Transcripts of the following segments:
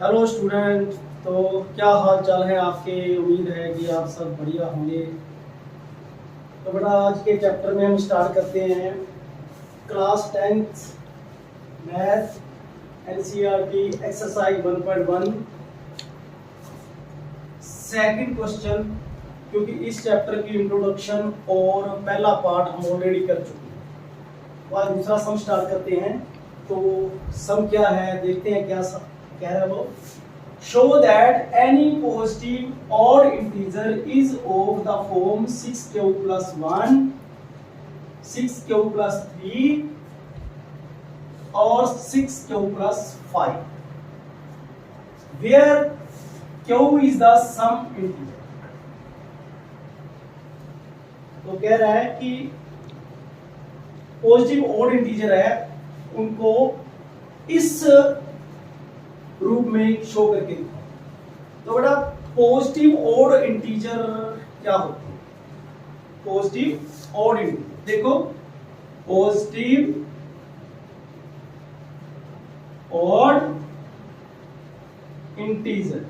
Hello student. तो क्या हाल चाल है आपके? उम्मीद है कि आप सब बढ़िया होंगे। तो बेटा आज के चैप्टर में हम स्टार्ट करते हैं class 10th math NCERT exercise 1.1 second question, क्योंकि इस चैप्टर की इंट्रोडक्शन और पहला पार्ट हम ऑलरेडी कर चुके हैं। तो आज दूसरा सम स्टार्ट करते हैं। तो सम क्या है देखते हैं, क्या कह रहा है वो। Show that any positive odd integer is of the form 6q plus 1, 6q plus 3 or 6q plus 5, where q is the sum integer। तो कह रहा है कि पॉजिटिव ऑड इंटीजर है, उनको इस रूप में शो करके दिखाओ। तो बेटा पॉजिटिव ऑड इंटीजर क्या होते हैं? पॉजिटिव ऑड इंटीजर देखो, positive odd integer,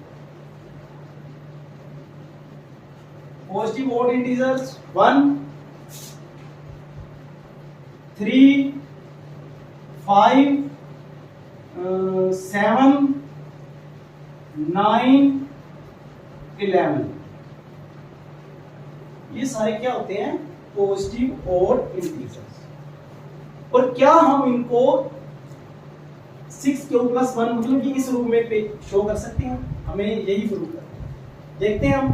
positive odd integers 1, 3, 5, 7, 9, 11, ये सारे क्या होते हैं? Positive odd integers. और क्या हम इनको 6q plus 1 मतलब कि इस रूप में शो कर सकते हैं? हमें यही प्रूव करना है। देखते हैं हम।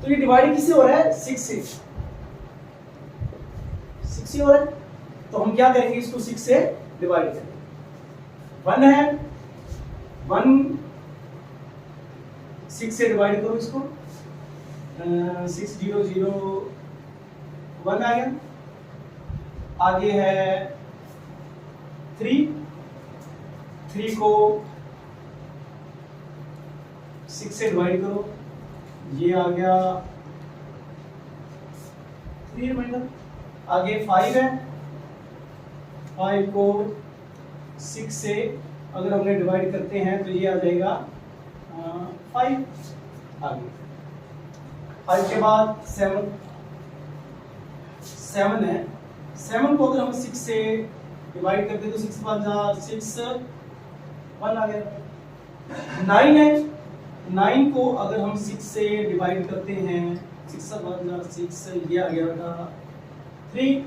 तो ये डिवाइड किससे हो रहा है? 6 से। 6 से हो रहा है, तो हम क्या करेंगे? इसको 6 से डिवाइड करेंगे। 1 है, 1 6 से डिवाइड करो इसको, 6 0 0 1 आ गया। आगे है 3 को 6 से डिवाइड करो, ये आ गया 3 रिमाइंडर। आगे 5 है, 5 को 6 से अगर हमने डिवाइड करते हैं तो ये आ जाएगा 5। आगे 5 के बाद 7 है। 7 को अगर हम 6 से डिवाइड करते हैं तो 6 5 6 1 आ गया। 9 है, 9 को अगर हम 6 से डिवाइड करते हैं 6 1 6, ये आ गया बेटा 3।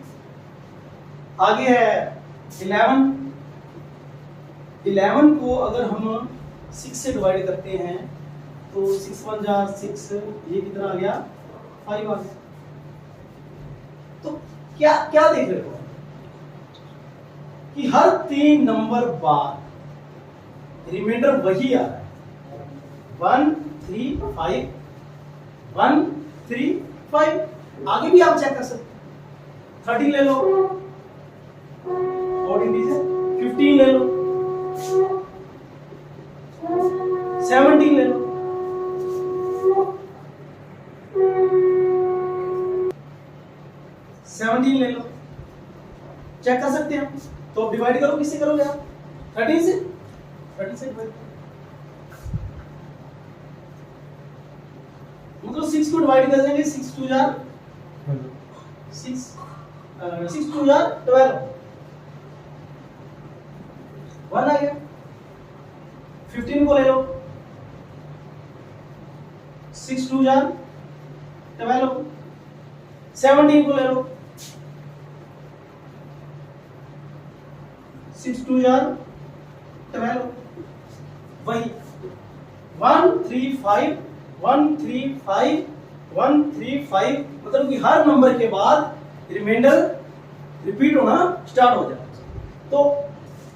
आगे है 11 को अगर हम 6 से डिवाइड करते हैं तो 6 1 6, ये कितना आ गया? 5 आ गया। तो क्या क्या देख रहे हो कि हर 3 नंबर बाद रिमाइंडर वही आ रहा है, 1 3 5, 1 3 5। आगे भी आप चेक कर सकते हैं। 30 ले लो ऑड इंटीजर, 15 ले लो, 17 ले लो, 17 ले लो, चेक कर सकते हैं। तो अब डिवाइड करो, किससे करोगे आप? 13 से। 13 से डिवाइड मतलब 6 को डिवाइड कर देंगे, 6 2 6 6 2 12, 1 आ गया। 15 को ले लो, 6 2 12, 17 को ले लो, 6 2 12, वही 1 3 5 1 3 5 1 3 5, मतलब कि हर नंबर के बाद रिमाइंडर रिपीट होना स्टार्ट हो जाए। तो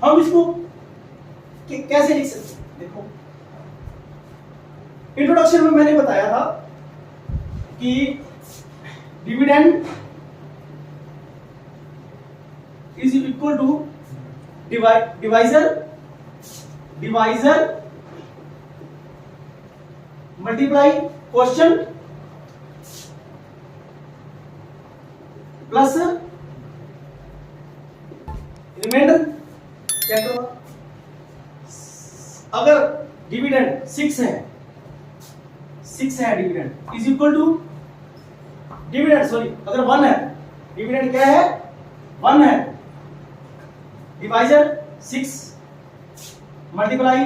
हम इसको कैसे लिख सकते हैं? देखो, इंट्रोडक्शन में मैंने बताया था कि dividend is equal to divisor multiply quotient plus remainder. Check करो, अगर डिविडेंड 6 है, 6 है dividend is equal to dividend sorry अगर 1 है, डिविडेंड क्या है 1 है, डिवाइजर 6 मल्टीप्लाई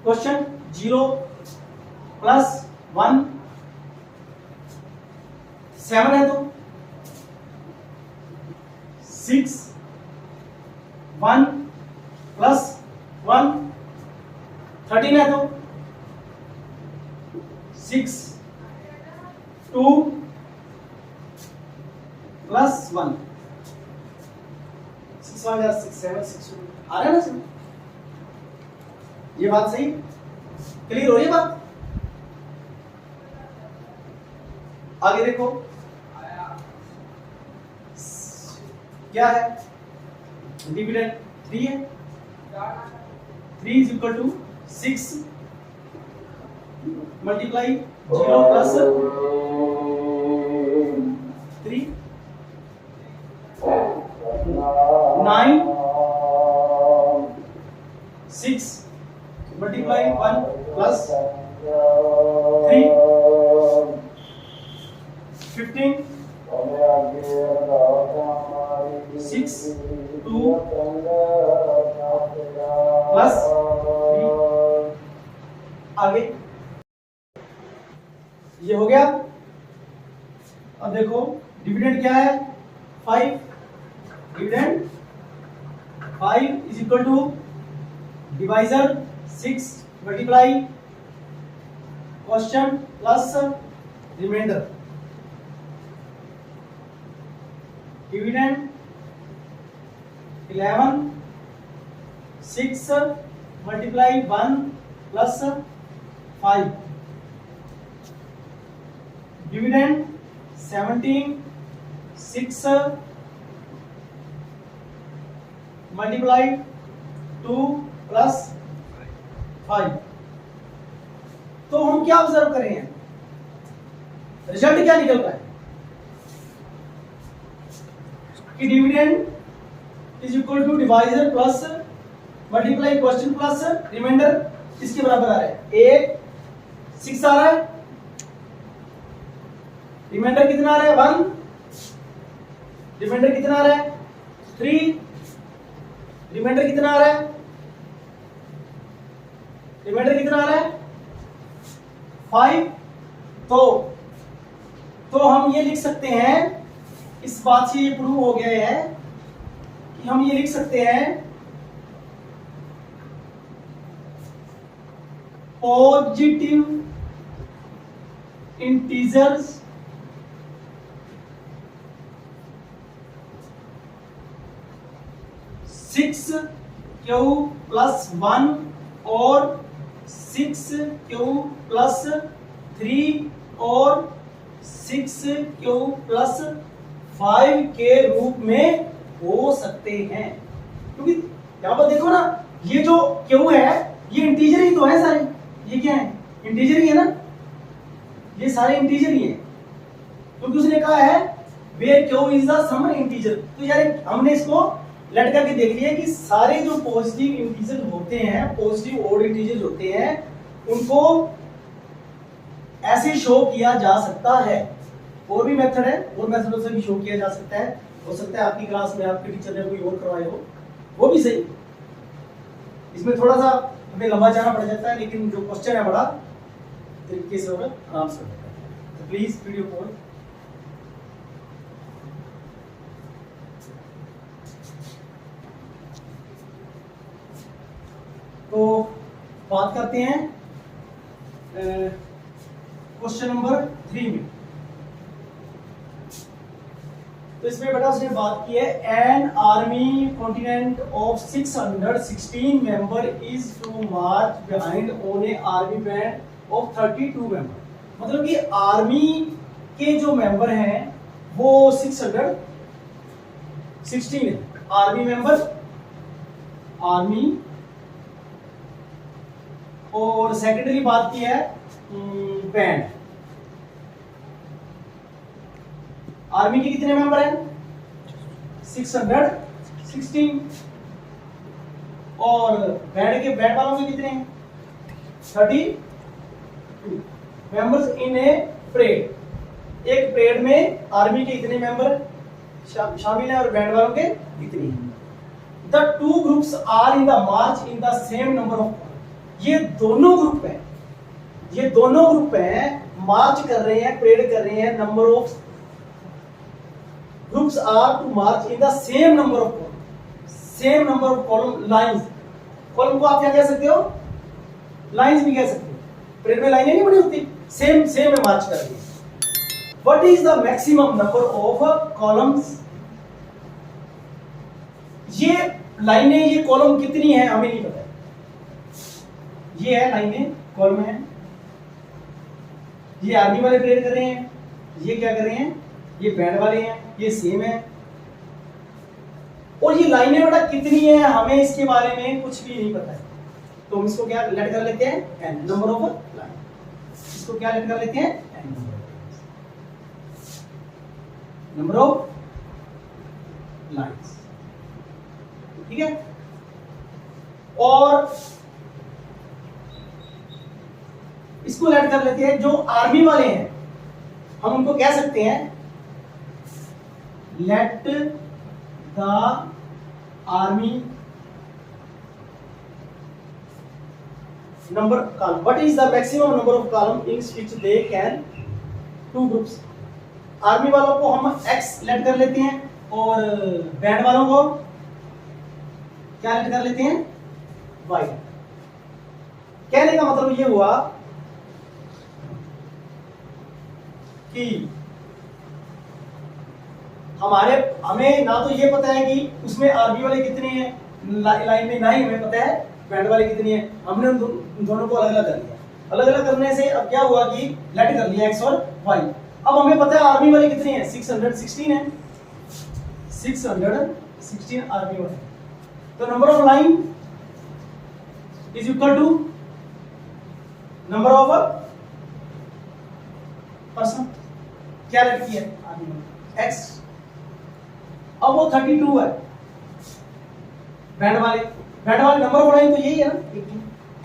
क्वेश्चन 0 प्लस 1 7 है तो 6 1 प्लस 1 13 है तो 6 2 प्लस 1 6 1 या 6 7 6 आ रहा है ना सर? ये बात सही क्लियर हो रही है बात? आगे देखो क्या है, डिविडेंड 3 है, 3 is equal to 6 multiply 0 plus 3 9 6 multiply 1 plus 3 15 6 2 plus 3 आगे ये हो गया। अब देखो डिविडेंड क्या है 5, dividend 5 is equal to divisor 6 multiply question plus remainder, dividend 11 6 multiply 1 plus 5, dividend 17 6 multiply 2 plus 5। तो हम क्या ऑब्जर्व कर रहे हैं, रिजल्ट क्या निकल रहा है कि dividend is equal to divisor plus multiply question plus remainder इसके बराबर आ रहा है। 8 6 आ रहा है, रिमाइंडर कितना आ रहा है 1, रिमाइंडर कितना आ रहा है 3, रिमाइंडर कितना आ रहा है, रिमाइंडर कितना आ रहा है 5। तो हम ये लिख सकते हैं, इस बात से ये प्रूव हो गया है कि हम ये लिख सकते हैं positive integers six Q plus 1 और 6 क्यू प्लस 3 और 6 क्यू प्लस 5 के रूप में हो सकते हैं। क्योंकि यहां पर देखो ना, ये जो क्यू है ये इंटीजर ही तो है सारे, ये क्या है इंटीजर ही है ना, ये सारे इंटीजर ही है, क्योंकि उसने कहा है where q is the some integer. तो यार हमने इसको लट करके देख लिया कि सारे जो पॉजिटिव इंटीजर होते हैं, पॉजिटिव ऑड इंटीजर होते हैं, उनको ऐसे शो किया जा सकता है। और भी मेथड है, और मेथडों से भी शो किया जा सकता है। हो सकता है आपकी क्लास में आपके टीचर ने कोई और करवाए हो, वो भी सही। इसमें थोड़ा सा हमें लंबा जाना पड़ जाता है, लेकिन जो क्वेश्चन है बड़ा तरीके से होगा, आराम से होगा। तो प्लीज वीडियो कॉल तो बात करते हैं क्वेश्चन नंबर 3 में। तो इसमें बेटा उसने बात की है an army continent of 616 member is to march behind on a army band of 32 member. मतलब कि आर्मी के जो मेंबर हैं वो 616 है। आर्मी मेंबर, आर्मी, और सेकेंडरी बात की है बैंड। आर्मी के कितने मेंबर हैं 616, और बैंड वालों के कितने हैं? 32 मेंबर्स इन ए परेड। एक परेड में आर्मी के इतने मेंबर शामिल हैं और बैंड वालों के इतने हैं। The two groups are in the march in the same number of. ये दोनों ग्रुप हैं मार्च कर रहे हैं, परेड कर रहे हैं, number of groups are to march in the same number of column lines. Column को आप क्या कह सकते हो? लाइंस भी कह सकते हो। परेड में लाइनें नहीं बनी होती, सेम में मार्च कर रही है। What is the maximum number of columns? ये लाइनें, ये कॉलम कितनी है हमें नहीं पता है। ये है लाइनें, कॉलम है। ये आर्मी वाले परेड कर रहे हैं, ये क्या कर रहे हैं? ये बैंड वाले हैं, ये सेम है। और ये लाइनें बेटा कितनी है हमें इसके बारे में कुछ भी नहीं पता है, तो हम इसको क्या लेट कर लेते हैं? n number of line. इसको क्या लेट कर लेते हैं? n number of lines. ठीक है। और इसको लेट कर लेते हैं जो आर्मी वाले हैं, हम उनको कह सकते हैं let the army number column. What is the maximum number of column in which they can two groups. Army वालों को हम x लेट कर लेते हैं और बैंड वालों को क्या लेट कर लेते हैं? y। कहने का मतलब ये हुआ कि हमें ना तो ये पता है कि उसमें आर्मी वाले कितने हैं लाइन में, ना ही हमें पता है बैंड वाले कितने हैं। हमने उन दोनों को अलग अलग कर लिया। अलग अलग करने से अब क्या हुआ कि लेट कर लिया x और y। अब हमें पता है आर्मी वाले कितने हैं? 616 है, 616 आर्मी वाले। तो number of line is equal to number of person. क्या लेट किया आर्मी वाले? x। अब वो 32 है। बैंड वाले नंबर ऑफ लाइन तो यही है ना,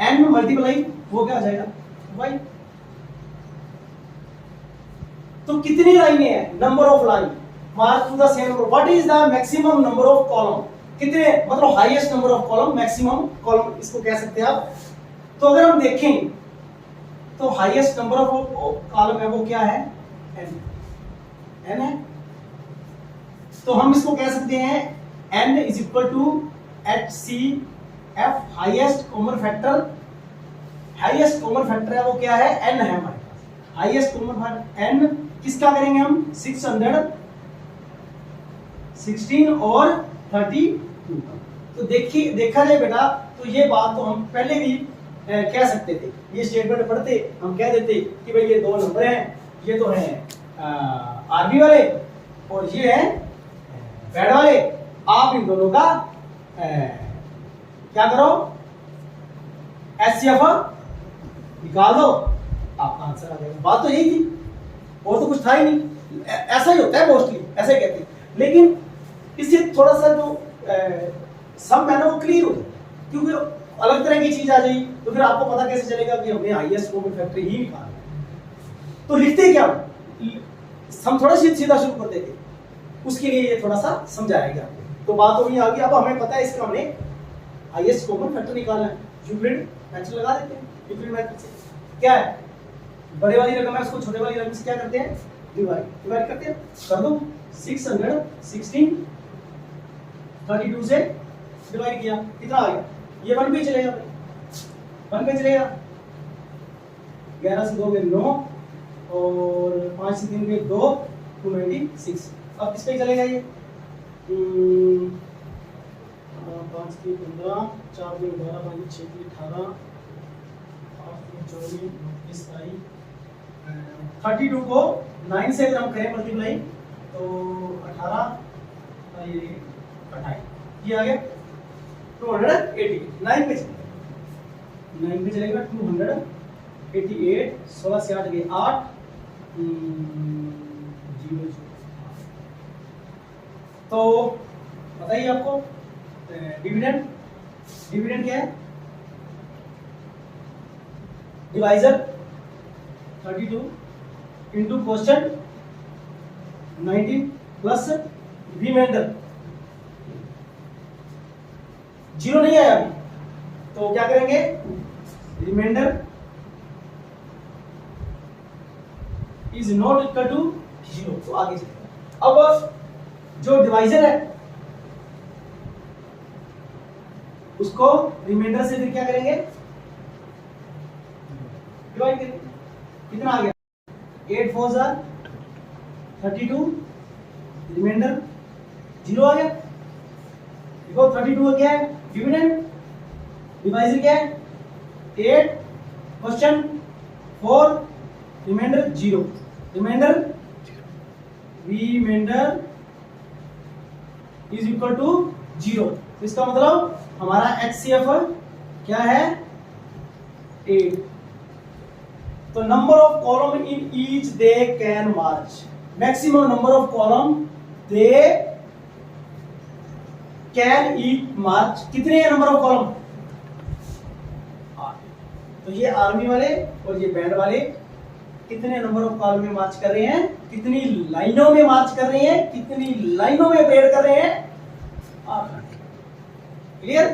n में मल्टीप्लाई वो क्या आ जाएगा? y। तो कितनी लाइनें हैं? Number of line March two the same number. What is the maximum number of column? कितने, मतलब highest number of column, maximum column इसको कह सकते हैं आप। तो अगर हम देखें तो हाईएस्ट नंबर ऑफ कॉलम है वो क्या है? n है। तो हम इसको कह सकते हैं n is equal to HCF, highest common factor. Highest common factor है वो क्या है? n है हमारे पास। हाईएस्ट कॉमन फैक्टर n किसका करेंगे हम? 616 और 32। तो देखा जाए बेटा, तो ये बात तो हम पहले भी कह सकते थे। ये स्टेटमेंट पढ़ते हम कह देते कि भाई ये दो नंबर हैं, ये तो हैं आर्मी वाले और ये है बैंड वाले। आप इन दोनों का क्या करो? HCF निकाल दो, आपका आंसर आ जाएगा। बात तो यही थी, और तो कुछ था ही नहीं। ऐसा ही होता है मोस्टली, ऐसे कहते हैं। लेकिन इससे थोड़ा सा जो सम है ना वो क्लियर हो जाए, क्योंकि अलग तरह की चीज आ जाएगी तो फिर आपको पता कैसे चलेगा कि हमने हाईएस्ट कॉमन फैक्टर ही निकाला। तो लिखते क्या हम थोड़ा सीधा शुरू कर देते, उसके लिए ये थोड़ा सा समझाएगा। तो बात तो वही आ गई। अब हमें पता है इसका हमने हाईएस्ट कॉमन फैक्टर निकालना है, यूक्लिड मेथड लगा देते हैं। यूक्लिड मेथड से क्या है? बड़े वाली रकम है उसको छोटे वाली रकम से क्या करते हैं? डिवाइड करते हैं। कर दो 616 32 से डिवाइड किया, कितना आ गया? ये 1 पे चलेगा, 1 पे चलेगा। 11 से 2 में 9 और 5 से 3 में 2, 296। अब किस पे चलेगा ये? 5 की 15, 4 की 12, 5 6 की 18, 8 की 24, 29, 32 को 9 से अगर हम करें मल्टीप्लाई तो 18 ये 28, ये आ गया 280। 9 पे चलेगा 288। 16 से 8 गए 8, 0। तो बताइए आपको डिविडेंड डिविडेंड क्या है, divisor 32 into question 19 plus remainder 0 नहीं आया अभी, तो क्या करेंगे, remainder is not equal to 0, तो आगे चलेगा। अब जो डिवाइजर है उसको रिमाइंडर से फिर क्या करेंगे, डिवाइड करेंगे। कितना आ गया, 8 4 जार 32, रिमाइंडर 0 आ गया। देखो 32 क्या है, डिविडेंड, डिवाइजर क्या है 8, question 4, remainder 0, remainder is equal to 0। इसका मतलब हमारा HCF क्या है 8। तो number of column in each they can march, maximum number of column they can each march, कितने हैं नंबर ऑफ कॉलम, 8। तो ये आर्मी वाले और ये बैंड वाले कितने नंबर ऑफ कॉलम में मार्च कर रहे हैं, कितनी लाइनों में मार्च कर रहे हैं, कितनी लाइनों में पेड़ कर रहे हैं, 8। क्लियर।